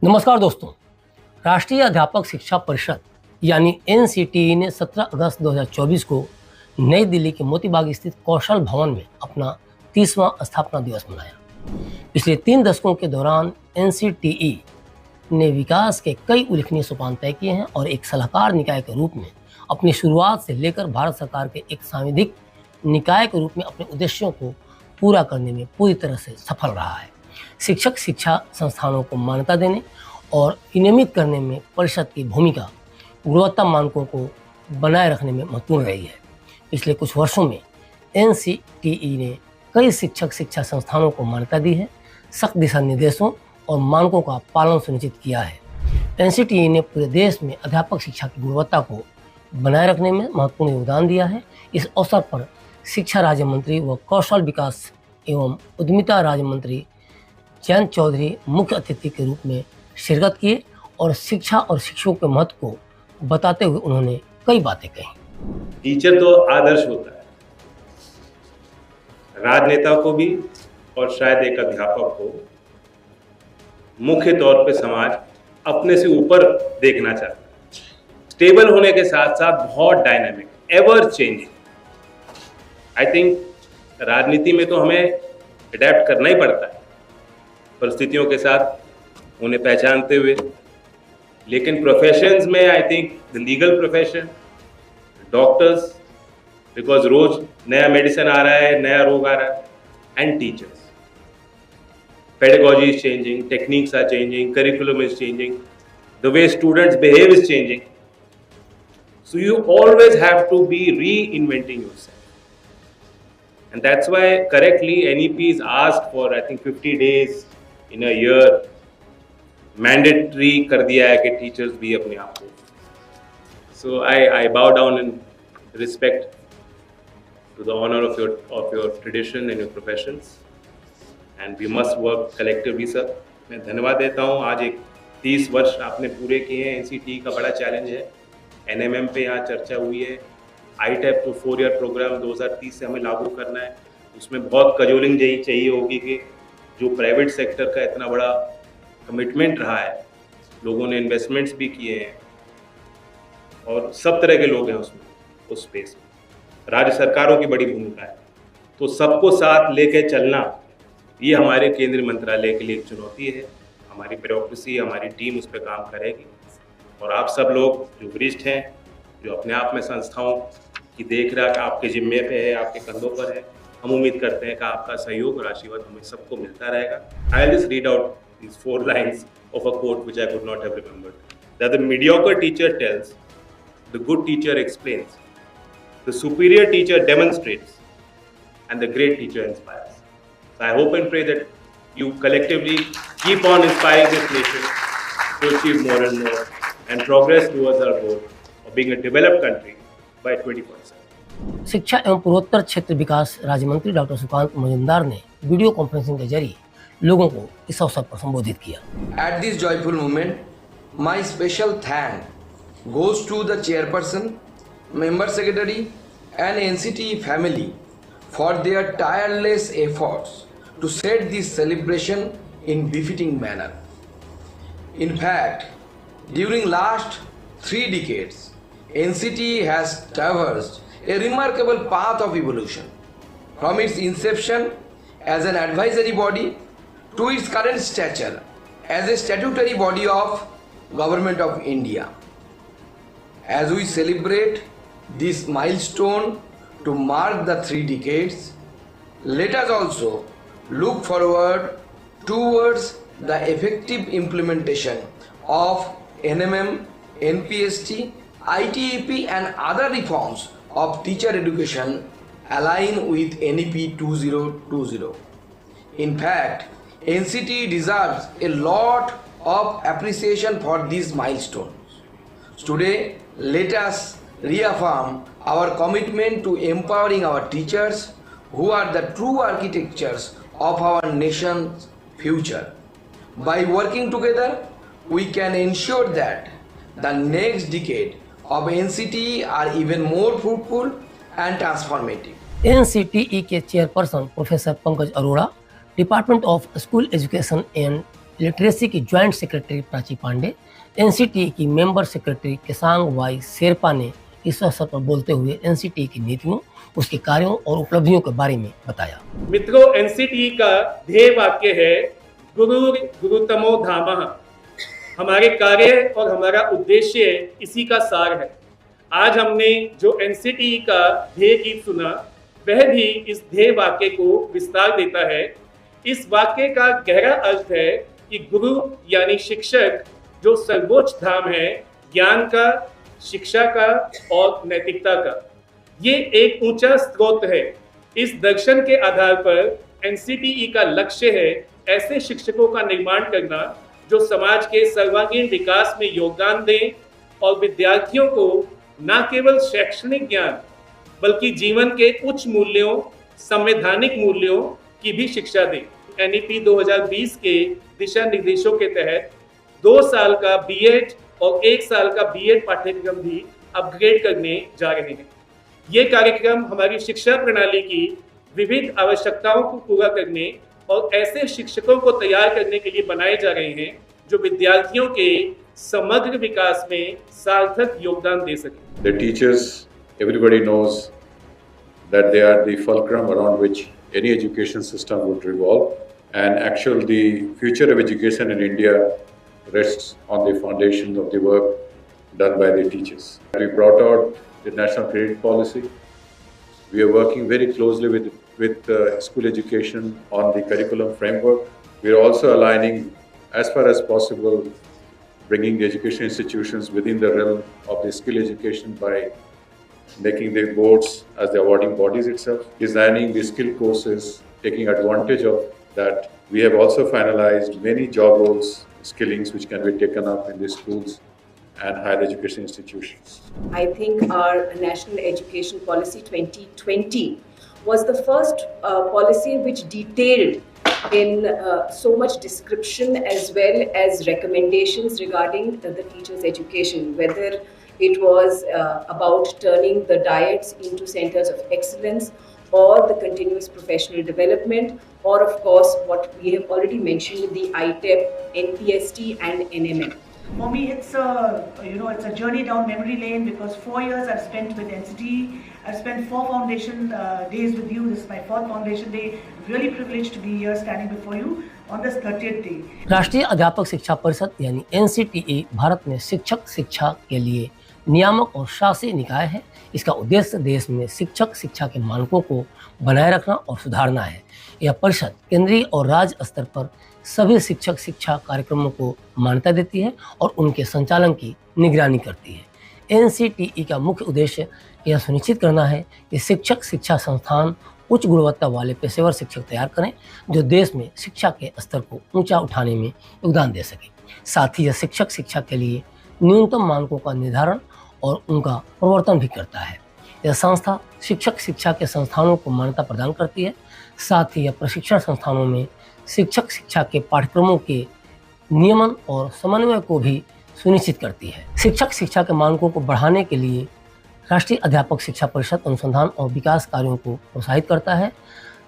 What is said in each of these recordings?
नमस्कार दोस्तों। राष्ट्रीय अध्यापक शिक्षा परिषद यानी एनसीटीई ने 17 अगस्त 2024 को नई दिल्ली के मोतीबाग स्थित कौशल भवन में अपना 30वां स्थापना दिवस मनाया। पिछले 3 दशकों के दौरान एनसीटीई ने विकास के कई उल्लेखनीय सोपान तय किए हैं और एक सलाहकार निकाय के रूप में अपनी शुरुआत से लेकर भारत सरकार के एक सांविधिक निकाय के रूप में अपने उद्देश्यों को पूरा करने में पूरी तरह से सफल रहा है। शिक्षक शिक्षा संस्थानों को मान्यता देने और विनियमित करने में परिषद की भूमिका गुणवत्ता मानकों को बनाए रखने में महत्वपूर्ण रही है। पिछले कुछ वर्षों में एनसीटीई ने कई शिक्षक शिक्षा संस्थानों को मान्यता दी है, सख्त दिशा निर्देशों और मानकों का पालन सुनिश्चित किया है। एनसीटीई ने पूरे देश में अध्यापक शिक्षा की गुणवत्ता को बनाए रखने में महत्वपूर्ण योगदान दिया है। इस अवसर पर शिक्षा राज्य मंत्री व कौशल विकास एवं उद्यमिता राज्य मंत्री जयंत चौधरी मुख्य अतिथि के रूप में शिरकत किए और शिक्षा और शिक्षकों के महत्व को बताते हुए उन्होंने कई बातें कही। टीचर तो आदर्श होता है, राजनेता को भी और शायद एक अध्यापक को मुख्य तौर पे समाज अपने से ऊपर देखना चाहता है। स्टेबल होने के साथ साथ बहुत dynamic, ever changing. I think राजनीति में तो हमें अडेप्ट करना ही पड़ता है परिस्थितियों के साथ उन्हें पहचानते हुए, लेकिन प्रोफेशंस में I think the legal profession, doctors, because रोज नया मेडिसिन आ रहा है, नया रोग आ रहा है, and teachers, pedagogy is changing, techniques are changing, curriculum is changing, the way students behave is changing. So you always have to be reinventing yourself. And that's why correctly NEP is asked for, I think 50 days in a year, mandatory कर दिया है कि teachers भी अपने आप को. So I bow down in respect to the honor of your tradition and your professions, and we must work collectively, sir. मैं धन्यवाद देता हूँ। आज एक 30 वर्ष आपने पूरे किए हैं। एनसीटीई का बड़ा चैलेंज है। एनएमएम पे यहाँ चर्चा हुई है। आईटैप तो 4 ईयर प्रोग्राम 2030 से हमें लागू करना है। उसमें बहुत कजोलिंग चाहिए होगी कि जो प्राइवेट सेक्टर का इतना बड़ा कमिटमेंट रहा है, लोगों ने इन्वेस्टमेंट्स भी किए हैं और सब तरह के लोग हैं उसमें, उस स्पेस में राज्य सरकारों की बड़ी भूमिका है। तो सबको साथ लेके चलना, ये हमारे केंद्रीय मंत्रालय के लिए एक चुनौती है। हमारी ब्यूरोक्रेसी, हमारी टीम उस पर काम करेगी और आप सब लोग जो वरिष्ठ हैं, जो अपने आप में संस्थाओं की देख रेख आपके जिम्मे पे है, आपके कंधों पर है, हम उम्मीद करते हैं कि आपका सहयोग और आशीर्वाद हमें सबको मिलता रहेगा। I will just read out these 4 lines of a quote which I could not have remembered. That the mediocre teacher tells, the good teacher explains, the superior teacher demonstrates, and the great teacher inspires. So I hope and pray that you collectively keep on inspiring this nation to achieve more and more and progress towards our goal of being a developed country by 2047. शिक्षा एवं पूर्वोत्तर क्षेत्र विकास राज्य मंत्री doctor Sukanta Majumdar ने video conferencing के जरिए लोगों को इस अवसर पर संबोधित किया। At this joyful moment, my special thank goes to the chairperson, member secretary, and NCTE family for their tireless efforts to set this celebration in befitting manner. In fact, during last 3 decades, NCTE has traversed a remarkable path of evolution from its inception as an advisory body to its current stature as a statutory body of Government of India. As we celebrate this milestone to mark the 3 decades, let us also look forward towards the effective implementation of NMM, NPST, ITEP and other reforms of teacher education aligned with NEP 2020. In fact, NCTE deserves a lot of appreciation for these milestones. Today, let us reaffirm our commitment to empowering our teachers, who are the true architects of our nation's future. By working together, we can ensure that the next decade of NCTE are even more fruitful and transformative. NCTE के chairperson professor Pankaj Arora, department of school education and literacy की joint secretary Prachi Pande, NCTE की member secretary Kesang Y Sherpa ने इस अवसर पर बोलते हुए NCTE की नीतियों, उसके कार्यों और उपलब्धियों के बारे में बताया। मित्रों, एनसीटीई का ध्येय वाक्य है गुरुर गुरुतमो धामः। हमारे कार्य और हमारा उद्देश्य इसी का सार है। आज हमने जो एनसीटीई का ध्येय गीत सुना, वह भी इस ध्येय वाक्य को विस्तार देता है। इस वाक्य का गहरा अर्थ है कि गुरु यानी शिक्षक जो सर्वोच्च धाम है ज्ञान का, शिक्षा का और नैतिकता का, ये एक ऊंचा स्रोत है। इस दर्शन के आधार पर एनसीटीई का लक्ष्य है ऐसे शिक्षकों का निर्माण करना जो समाज के सर्वांगीण विकास में योगदान दें और विद्यार्थियों को न केवल शैक्षणिक ज्ञान बल्कि जीवन के उच्च मूल्यों, संवैधानिक मूल्यों की भी शिक्षा दें। एनईपी 2020 के दिशा निर्देशों के तहत 2 साल का बीएड और 1 साल का बीएड पाठ्यक्रम भी अपग्रेड करने जा रहे हैं। ये कार्यक्रम हमारी शिक्षा प्रणाली की विविध आवश्यकताओं को पूरा करने और ऐसे शिक्षकों को तैयार करने के लिए बनाए जा रहे हैं जो विद्यार्थियों के समग्र विकास में सार्थक योगदान दे सके। The teachers, everybody knows that they are the fulcrum around which any education system would revolve, and actually the future of education in India rests on the foundation of the work done by the teachers. We brought out the National Credit Policy. We are working very closely with school education on the curriculum framework. We are also aligning as far as possible, bringing the education institutions within the realm of the skill education by making the boards as the awarding bodies itself, designing the skill courses, taking advantage of that. We have also finalized many job roles, skillings which can be taken up in the schools and higher education institutions. I think our National Education Policy 2020 was the first policy which detailed in so much description as well as recommendations regarding the teacher's education, whether it was about turning the diets into centers of excellence or the continuous professional development, or of course what we have already mentioned, the ITEP, NPST and NMM. For me, it's a journey down memory lane because 4 years I've spent with NCT. I've spent 4 foundation days with you. This is my 4th foundation day. Really privileged to be here standing before you on this 30th day. राष्ट्रीय अध्यापक शिक्षा परिषद यानी NCTE Bharat में शिक्षक शिक्षा के लिए नियामक और शासी निकाय है। इसका उद्देश्य देश में शिक्षक शिक्षा के मानकों को बनाए रखना और सुधारना है। यह परिषद केंद्रीय और राज्य स्तर पर सभी शिक्षक शिक्षा कार्यक्रमों को मान्यता देती है और उनके संचालन की निगरानी करती है। एनसीटीई का मुख्य उद्देश्य यह सुनिश्चित करना है कि शिक्षक शिक्षा संस्थान उच्च गुणवत्ता वाले पेशेवर शिक्षक तैयार करें जो देश में शिक्षा के स्तर को ऊंचा उठाने में योगदान दे सके। साथ ही यह शिक्षक शिक्षा के लिए न्यूनतम मानकों का निर्धारण और उनका प्रवर्तन भी करता है। यह संस्था शिक्षक शिक्षा के संस्थानों को मान्यता प्रदान करती है। साथ ही यह प्रशिक्षण संस्थानों में शिक्षक शिक्षा के पाठ्यक्रमों के नियमन और समन्वय को भी सुनिश्चित करती है। शिक्षक शिक्षा के मानकों को बढ़ाने के लिए राष्ट्रीय अध्यापक शिक्षा परिषद अनुसंधान और विकास कार्यों को प्रोत्साहित करता है।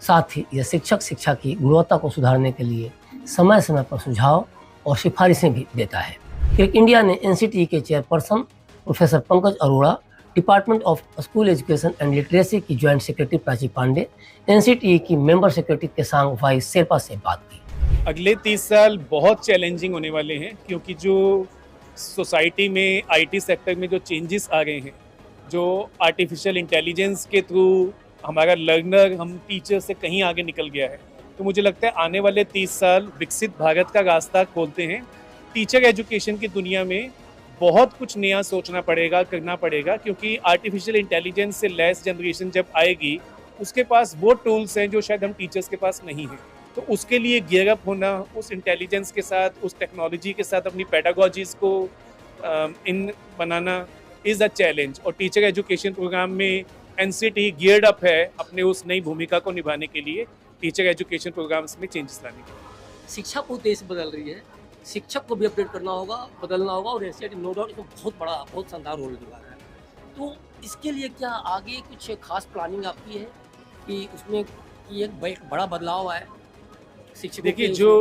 साथ ही यह शिक्षक शिक्षा की गुणवत्ता को सुधारने के लिए समय समय पर सुझाव और सिफारिशें भी देता है। क्रिक इंडिया ने एनसीटीई के chairperson professor Pankaj Arora, department of school education and literacy की joint secretary Prachi Pande, NCTE की member secretary Kesang Y Sherpa से बात की। अगले 30 साल बहुत चैलेंजिंग होने वाले हैं क्योंकि जो सोसाइटी में आईटी सेक्टर में जो चेंजेस आ रहे हैं, जो आर्टिफिशियल इंटेलिजेंस के थ्रू हमारा लर्नर हम टीचर से कहीं आगे निकल गया है, तो मुझे लगता है आने वाले 30 साल विकसित भारत का रास्ता खोलते हैं। टीचर एजुकेशन की दुनिया में बहुत कुछ नया सोचना पड़ेगा, करना पड़ेगा, क्योंकि आर्टिफिशियल इंटेलिजेंस से लैस जनरेशन जब आएगी उसके पास वो टूल्स हैं जो शायद हम टीचर्स के पास नहीं हैं। तो उसके लिए गियर अप होना, उस इंटेलिजेंस के साथ, उस टेक्नोलॉजी के साथ अपनी पेडागोजीज को इन बनाना इज़ अ चैलेंज। और टीचर एजुकेशन प्रोग्राम में एनसीटी गियर्ड अप है अपने उस नई भूमिका को निभाने के लिए, टीचर एजुकेशन प्रोग्राम्स में चेंजेस लाने के लिए। शिक्षा को देश बदल रही है, शिक्षक को भी अपडेट करना होगा, बदलना होगा, और एनसीटी नो डाउट इसमें बहुत शानदार रोल निभा रहा है। तो इसके लिए क्या आगे कुछ खास प्लानिंग आपकी है कि उसमें कि एक बड़ा बदलाव आए शिक्षकों देखिए के जो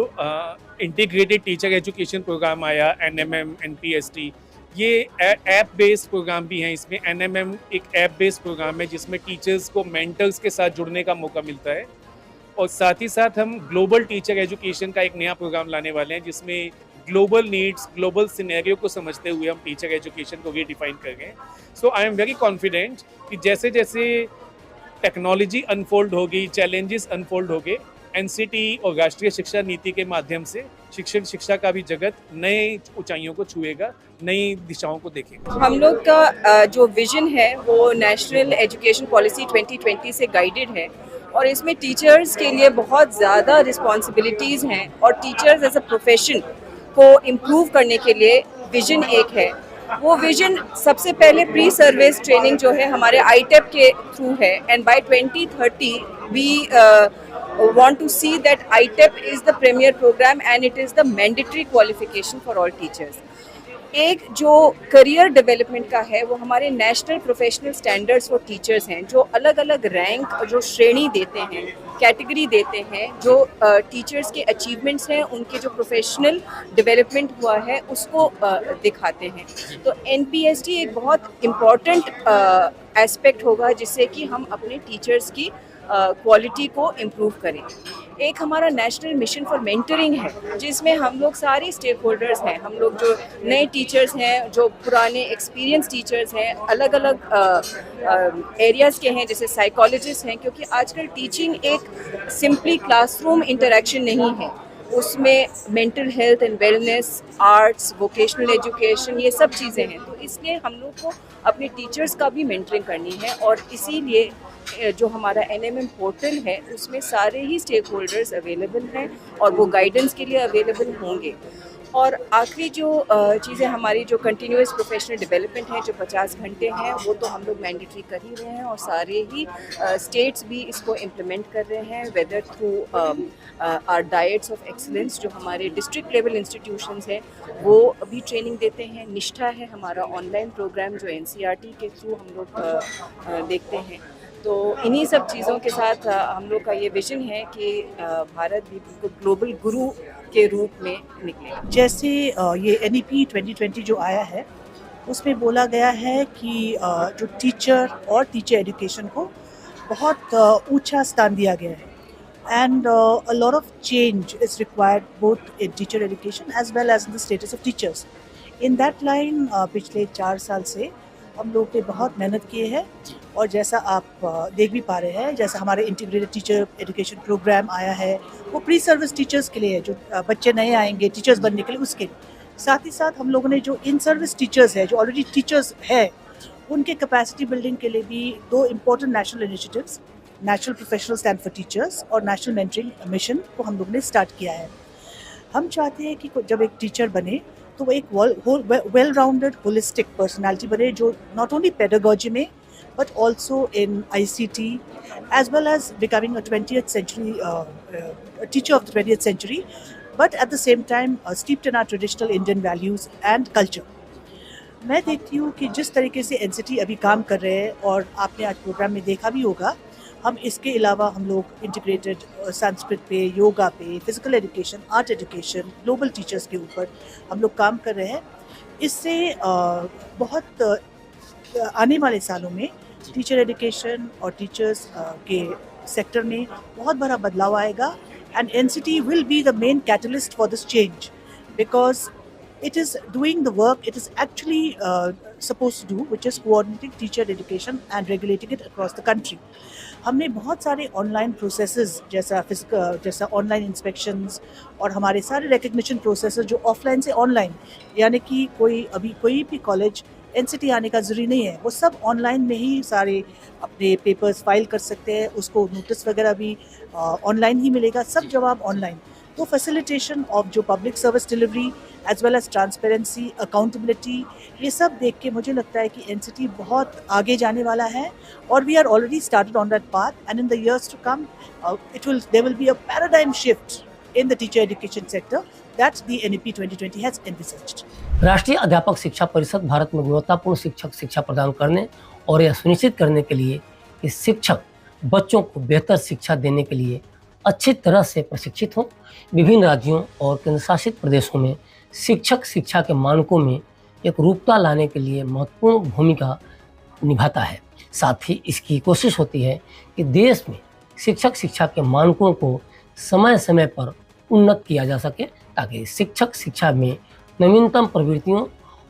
इंटीग्रेटेड टीचर एजुकेशन प्रोग्राम आया NMM NPST, ये ऐप बेस्ड प्रोग्राम भी है। इसमें NMM एक ऐप बेस्ड प्रोग्राम है जिसमें टीचर्स को मेंटर्स के साथ जुड़ने का मौका मिलता है, और साथ ही साथ हम ग्लोबल टीचर एजुकेशन का एक नया प्रोग्राम लाने वाले हैं जिसमें ग्लोबल नीड्स, ग्लोबल सिनेरियो को समझते हुए हम टीचर एजुकेशन को रीडिफाइन कर गए। सो आई एम वेरी कॉन्फिडेंट कि जैसे जैसे टेक्नोलॉजी अनफोल्ड होगी, चैलेंजेस अनफोल्ड होंगे, NCT और राष्ट्रीय शिक्षा नीति के माध्यम से शिक्षा का भी जगत नए ऊंचाइयों को छुएगा, नई दिशाओं को देखेगा। हम लोग का जो विजन है वो नेशनल एजुकेशन पॉलिसी 2020 से गाइडेड है, और इसमें टीचर्स के लिए बहुत ज़्यादा रिस्पॉन्सिबिलिटीज़ हैं, और टीचर्स एज अ प्रोफेशन को इम्प्रूव करने के लिए विजन एक है। वो विजन सबसे पहले प्री सर्विस ट्रेनिंग जो है हमारे ITEP के थ्रू है, and by 2030 we want to see that ITEP is the premier program and it is the mandatory qualification for all teachers. एक जो करियर डेवलपमेंट का है वो हमारे national professional standards for teachers हैं, जो अलग अलग रैंक, जो श्रेणी देते हैं, कैटेगरी देते हैं, जो टीचर्स के अचीवमेंट्स हैं, उनके जो प्रोफेशनल डेवलपमेंट हुआ है उसको दिखाते हैं। तो NPST एक बहुत इम्पॉर्टेंट एस्पेक्ट होगा जिससे कि हम अपने टीचर्स की क्वालिटी को इम्प्रूव करें। एक हमारा नेशनल मिशन फॉर मेंटरिंग है जिसमें हम लोग सारे स्टेक होल्डर्स हैं, हम लोग जो नए टीचर्स हैं, जो पुराने एक्सपीरियंस टीचर्स हैं, अलग अलग एरियाज़ के हैं, जैसे साइकोलॉजिस्ट हैं, क्योंकि आजकल टीचिंग एक सिंपली क्लासरूम इंटरेक्शन नहीं है, उसमें mental health and wellness, arts, vocational education, ये सब चीज़ें हैं। तो इसलिए हम लोग को अपने टीचर्स का भी मेंटरिंग करनी है, और इसीलिए जो हमारा NMM पोर्टल है उसमें सारे ही स्टेक होल्डर्स अवेलेबल हैं और वो गाइडेंस के लिए अवेलेबल होंगे। और आखिरी जो चीज़ें हमारी जो कंटिन्यूस प्रोफेशनल डेवलपमेंट है, जो 50 घंटे हैं, वो तो हम लोग मैंडेटरी कर ही रहे हैं, और सारे ही स्टेट्स भी इसको इम्प्लीमेंट कर रहे हैं, whether through our DIETs of excellence, जो हमारे डिस्ट्रिक्ट लेवल इंस्टीट्यूशंस हैं वो भी ट्रेनिंग देते हैं। निष्ठा है हमारा ऑनलाइन प्रोग्राम जो NCERT के थ्रू हम लोग देखते हैं। तो इन्हीं सब चीज़ों के साथ हम लोग का ये विजन है कि भारत भी ग्लोबल गुरु के रूप में निकलेगा। जैसे ये NEP 2020 जो आया है उसमें बोला गया है कि जो टीचर और टीचर एजुकेशन को बहुत ऊंचा स्थान दिया गया है, and a lot of change is required both in teacher education as well as in the status of teachers. In that line पिछले 4 साल से हम लोग ने बहुत मेहनत की है, और जैसा आप देख भी पा रहे हैं, जैसा हमारे इंटीग्रेटेड टीचर एजुकेशन प्रोग्राम आया है वो प्री सर्विस टीचर्स के लिए है, जो बच्चे नए आएंगे टीचर्स बनने के लिए, उसके साथ ही साथ हम लोगों ने जो इन सर्विस टीचर्स है, जो ऑलरेडी टीचर्स है, उनके कैपेसिटी बिल्डिंग के लिए भी 2 important national initiatives, national professional stand for teachers और नेशनल मेंटरिंग मिशन को हम लोगों ने स्टार्ट किया है। हम चाहते हैं कि जब एक टीचर बने तो वो एक वेल राउंडेड होलिस्टिक पर्सनालिटी बने, जो नॉट ओनली पेडागोजी में but also in ICT, as well as becoming a 20th century a teacher of the 20th century, but at the same time steeped in our traditional Indian values and culture. मैं देखती हूँ कि जिस तरीके से NCT अभी काम कर रहे हैं, और आपने आज प्रोग्राम में देखा भी होगा, हम इसके अलावा हम लोग इंटीग्रेटेड संस्कृत पे, योगा पे, physical education, art education, global teachers के ऊपर हम लोग काम कर रहे हैं। इससे बहुत आने वाले सालों में टीचर एजुकेशन और टीचर्स के सेक्टर में बहुत बड़ा बदलाव आएगा, and NCT will be the main catalyst for this change, because it is doing the work it is actually supposed to do, which is coordinating teacher education and regulating it across the country. हमने बहुत सारे online processes जैसा online inspections और हमारे सारे recognition processes जो offline से online, यानी कि कोई भी कॉलेज NCT आने का ज़रूरी नहीं है, वो सब ऑनलाइन में ही सारे अपने पेपर्स फाइल कर सकते हैं, उसको नोटिस वगैरह भी ऑनलाइन ही मिलेगा, सब जवाब ऑनलाइन। तो फैसिलिटेशन ऑफ जो public service delivery as well as transparency, accountability, ये सब देख के मुझे लगता है कि NCT बहुत आगे जाने वाला है, और we are already started on that path, and in the years to come there will be a paradigm shift in the teacher education sector that the NEP 2020 has envisaged. राष्ट्रीय अध्यापक शिक्षा परिषद भारत में गुणवत्तापूर्ण शिक्षा प्रदान करने और यह सुनिश्चित करने के लिए कि शिक्षक बच्चों को बेहतर शिक्षा देने के लिए अच्छी तरह से प्रशिक्षित हों। विभिन्न राज्यों और केंद्र शासित प्रदेशों में शिक्षक शिक्षा के मानकों में एक रूपता लाने के लिए महत्वपूर्ण भूमिका निभाता है। साथ ही इसकी कोशिश होती है कि देश में शिक्षक शिक्षा के मानकों को समय समय पर उन्नत किया जा सके, ताकि शिक्षक शिक्षा में नवीनतम प्रवृत्तियों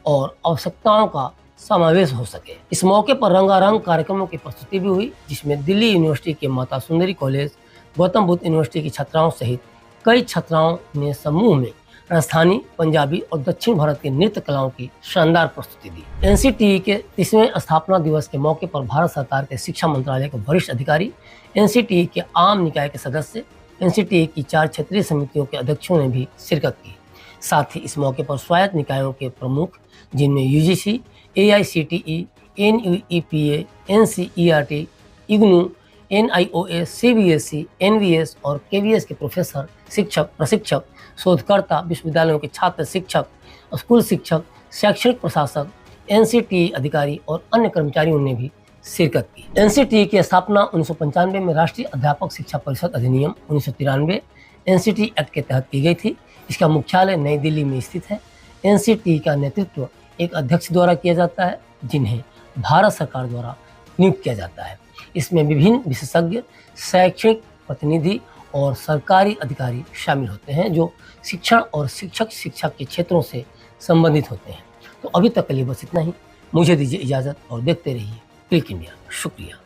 और आवश्यकताओं का समावेश हो सके। इस मौके पर रंगारंग कार्यक्रमों की प्रस्तुति भी हुई, जिसमें दिल्ली यूनिवर्सिटी के माता सुंदरी कॉलेज, गौतम बुद्ध यूनिवर्सिटी की छात्राओं सहित कई छात्राओं ने समूह में राजस्थानी, पंजाबी और दक्षिण भारत की नृत्य कलाओं की शानदार प्रस्तुति दी। एनसीटीई के 30वें स्थापना दिवस के मौके पर भारत सरकार के शिक्षा मंत्रालय के वरिष्ठ अधिकारी, एनसीटीई के आम निकाय के सदस्य, एनसीटीई की 4 क्षेत्रीय समितियों के अध्यक्षों ने भी शिरकत की। साथ ही इस मौके पर स्वायत्त निकायों के प्रमुख, जिनमें UGC, AICTE, NUEPA, NCERT, IGNOU, NIOS, CBSE, NVS और केवीएस के प्रोफेसर, शिक्षक, प्रशिक्षक, शोधकर्ता, विश्वविद्यालयों के छात्र, शिक्षक, स्कूल शिक्षक, शैक्षणिक प्रशासक, एनसीटीई अधिकारी और अन्य कर्मचारियों ने भी शिरकत की। एनसीटीई की स्थापना 1995 में राष्ट्रीय अध्यापक शिक्षा परिषद अधिनियम 1993 एनसीटीई एक्ट के तहत की गई थी। इसका मुख्यालय नई दिल्ली में स्थित है। एनसीटीई का नेतृत्व एक अध्यक्ष द्वारा किया जाता है, जिन्हें भारत सरकार द्वारा नियुक्त किया जाता है। इसमें विभिन्न विशेषज्ञ, शैक्षणिक प्रतिनिधि और सरकारी अधिकारी शामिल होते हैं, जो शिक्षण और शिक्षक शिक्षा के क्षेत्रों से संबंधित होते हैं। तो अभी तक के लिए बस इतना ही। मुझे दीजिए इजाज़त और देखते रहिए क्लिक इंडिया। शुक्रिया।